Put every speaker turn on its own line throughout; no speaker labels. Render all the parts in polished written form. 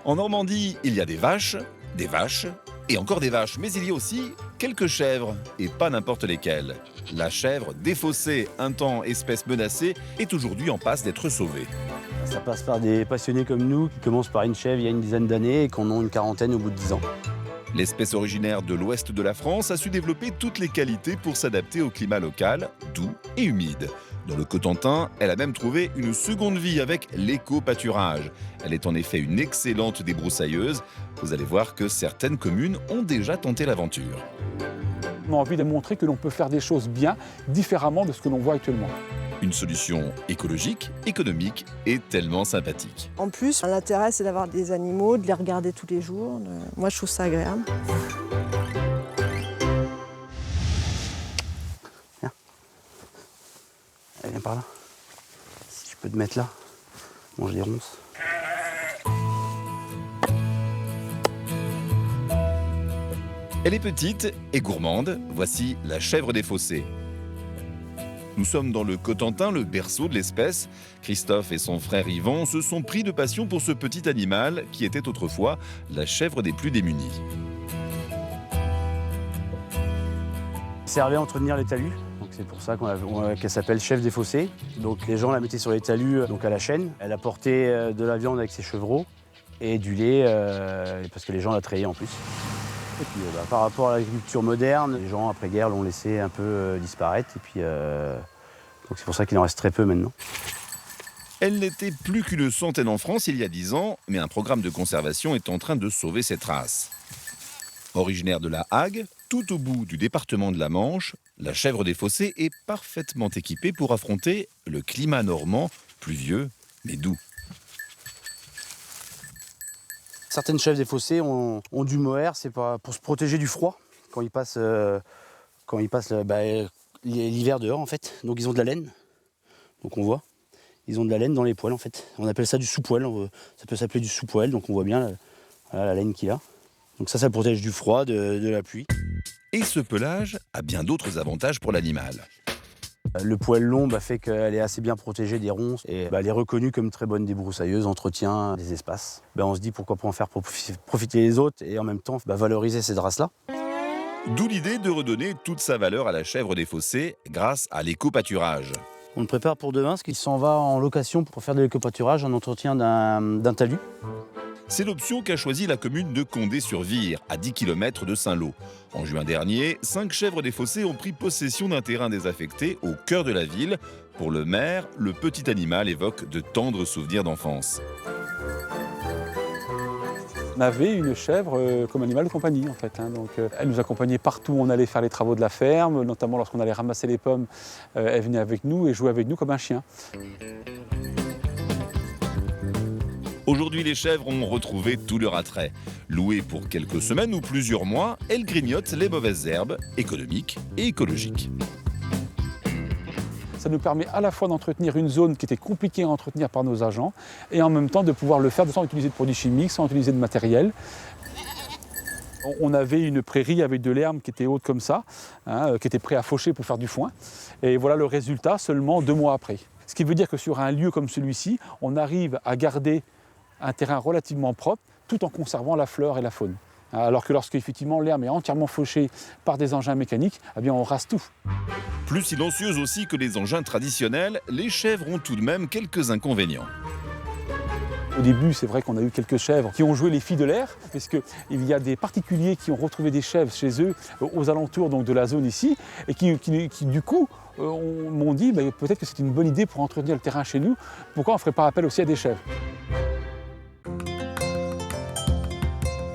En Normandie, il y a des vaches et encore des vaches, mais il y a aussi quelques chèvres, et pas n'importe lesquelles. La chèvre défaussée, un temps espèce menacée, est aujourd'hui en passe d'être sauvée.
Ça passe par des passionnés comme nous qui commencent par une chèvre il y a une dizaine d'années et qu'on en ont une quarantaine au bout de 10 ans.
L'espèce originaire de l'ouest de la France a su développer toutes les qualités pour s'adapter au climat local, doux et humide. Dans le Cotentin, elle a même trouvé une seconde vie avec l'éco-pâturage. Elle est en effet une excellente débroussailleuse. Vous allez voir que certaines communes ont déjà tenté l'aventure.
On a envie de montrer que l'on peut faire des choses bien, différemment de ce que l'on voit actuellement.
Une solution écologique, économique et tellement sympathique.
En plus, l'intérêt, c'est d'avoir des animaux, de les regarder tous les jours. Moi, je trouve ça agréable.
Viens. Allez, viens par là. Si je peux te mettre là, mange des ronces.
Elle est petite et gourmande. Voici la chèvre défaussée. Nous sommes dans le Cotentin, le berceau de l'espèce. Christophe et son frère Yvan se sont pris de passion pour ce petit animal qui était autrefois la chèvre des plus démunis.
Servait à entretenir les talus. Donc c'est pour ça qu'elle s'appelle chèvre défaussée. Donc les gens la mettaient sur les talus donc à la chaîne. Elle apportait de la viande avec ses chevreaux et du lait parce que les gens la traillaient en plus. Et puis par rapport à l'agriculture moderne, les gens après-guerre l'ont laissé un peu disparaître. Et puis donc c'est pour ça qu'il en reste très peu maintenant.
Elle n'était plus qu'une centaine en France il y a 10 ans, mais un programme de conservation est en train de sauver cette race. Originaire de la Hague, tout au bout du département de la Manche, la chèvre défaussée est parfaitement équipée pour affronter le climat normand, pluvieux mais doux.
Certaines chèvres défaussées ont du mohair, c'est pour se protéger du froid quand ils passent l'hiver dehors en fait. Donc ils ont de la laine, donc on voit. Ils ont de la laine dans les poils en fait. On appelle ça du sous-poil, ça peut s'appeler du sous-poil, donc on voit bien la laine qu'il a. Donc ça protège du froid, de la pluie.
Et ce pelage a bien d'autres avantages pour l'animal.
Le poil long fait qu'elle est assez bien protégée des ronces et elle est reconnue comme très bonne débroussailleuse, entretient des espaces. On se dit pourquoi pas en faire profiter les autres et en même temps valoriser cette race-là.
D'où l'idée de redonner toute sa valeur à la chèvre défaussée grâce à l'éco-pâturage.
On le prépare pour demain parce qu'il s'en va en location pour faire de l'éco-pâturage en entretien d'un talus.
C'est l'option qu'a choisie la commune de Condé-sur-Vire, à 10 km de Saint-Lô. En juin dernier, 5 chèvres défaussées ont pris possession d'un terrain désaffecté au cœur de la ville. Pour le maire, le petit animal évoque de tendres souvenirs d'enfance.
On avait une chèvre comme animal de compagnie en fait. Donc, elle nous accompagnait partout où on allait faire les travaux de la ferme, notamment lorsqu'on allait ramasser les pommes, elle venait avec nous et jouait avec nous comme un chien.
Aujourd'hui, les chèvres ont retrouvé tout leur attrait. Louées pour quelques semaines ou plusieurs mois, elles grignotent les mauvaises herbes, économiques et écologiques.
Ça nous permet à la fois d'entretenir une zone qui était compliquée à entretenir par nos agents et en même temps de pouvoir le faire sans utiliser de produits chimiques, sans utiliser de matériel. On avait une prairie avec de l'herbe qui était haute comme ça, qui était prêt à faucher pour faire du foin. Et voilà le résultat seulement 2 mois après. Ce qui veut dire que sur un lieu comme celui-ci, on arrive à garder un terrain relativement propre tout en conservant la flore et la faune. Alors que lorsque effectivement l'herbe est entièrement fauchée par des engins mécaniques, eh bien on rase tout.
Plus silencieuses aussi que les engins traditionnels, les chèvres ont tout de même quelques inconvénients.
Au début, c'est vrai qu'on a eu quelques chèvres qui ont joué les filles de l'air, parce qu'il y a des particuliers qui ont retrouvé des chèvres chez eux, aux alentours donc, de la zone ici, et qui du coup m'ont dit peut-être que c'est une bonne idée pour entretenir le terrain chez nous, pourquoi on ne ferait pas appel aussi à des chèvres.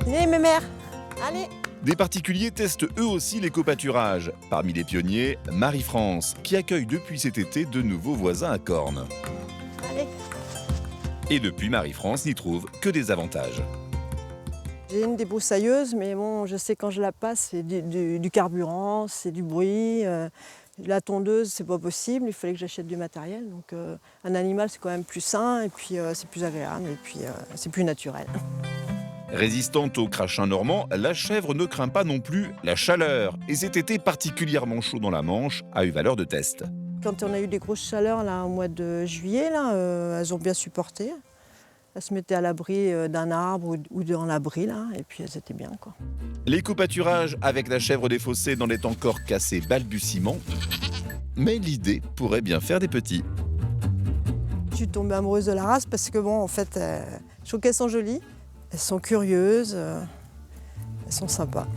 Venez, mes mères, allez.
Des particuliers testent eux aussi l'éco-pâturage. Parmi les pionniers, Marie-France, qui accueille depuis cet été de nouveaux voisins à Corne.
Allez.
Et depuis, Marie-France n'y trouve que des avantages.
J'ai une débroussailleuse, mais bon, je sais quand je la passe, c'est du carburant, c'est du bruit. La tondeuse, c'est pas possible, il fallait que j'achète du matériel. Donc un animal, c'est quand même plus sain, et puis c'est plus agréable, et puis c'est plus naturel.
Résistante au crachin normand, la chèvre ne craint pas non plus la chaleur. Et cet été particulièrement chaud dans la Manche a eu valeur de test.
Quand on a eu des grosses chaleurs là, au mois de juillet, elles ont bien supporté. Elles se mettaient à l'abri d'un arbre ou dans l'abri, là, et puis elles étaient bien, quoi.
L'éco-pâturage avec la chèvre des fossés n'en est encore qu'à ses balbutiements. Mais l'idée pourrait bien faire des petits.
Je suis tombée amoureuse de la race parce que, bon, en fait, je trouve qu'elles sont jolies, elles sont curieuses, elles sont sympas.